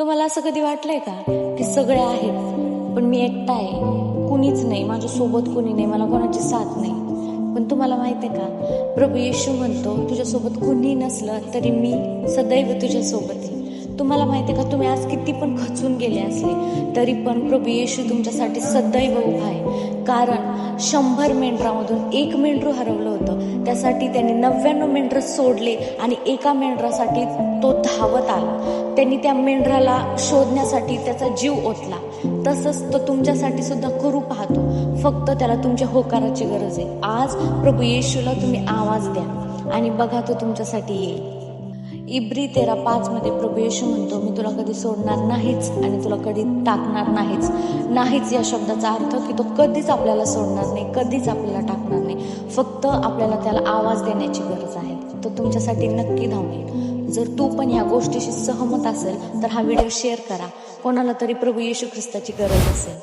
तुम्हाला असं कधी वाटलंय का की सगळे आहेत पण मी एकटा आहे, कुणीच नाही, माझ्यासोबत कुणी नाही, मला कोणाची साथ नाही? पण तुम्हाला माहिती आहे का, प्रभू येशू म्हणतो तुझ्यासोबत कुणी नसलं तरी मी सदैव तुझ्यासोबत आहे. तुम्हाला माहिती आहे का, तुम्ही आज किती पण खचून गेले असले तरी पण प्रभू येशू तुमच्यासाठी सदैव उभा आहे. कारण 100 मेंढरामधून एक मेंढरू हरवलं होतं, त्यासाठी त्यांनी 99 मेंढरं सोडले आणि एका मेंढरासाठी तो धावत आला. त्यांनी त्या मेंढराला शोधण्यासाठी त्याचा जीव ओतला. तसंच तो तुमच्यासाठी सुद्धा करू पाहतो, फक्त त्याला तुमच्या होकाराची गरज आहे. आज प्रभू येशूला तुम्ही आवाज द्या आणि बघा तो तुमच्यासाठी येईल. इब्री 13:5 मध्ये प्रभू येशू म्हणतो, मी तुला कधी सोडणार नाहीच आणि तुला कधी टाकणार नाहीच. नाहीच या शब्दाचा अर्थ की तो कधीच आपल्याला सोडणार नाही, कधीच आपल्याला टाकणार नाही. फक्त आपल्याला त्याला आवाज देण्याची गरज आहे. तो तुमच्यासाठी नक्की धावून येईल. जर तू पण या गोष्टीशी सहमत असेल तर हा व्हिडिओ शेअर करा, कोणाला तरी प्रभू येशू ख्रिस्ताची गरज असेल.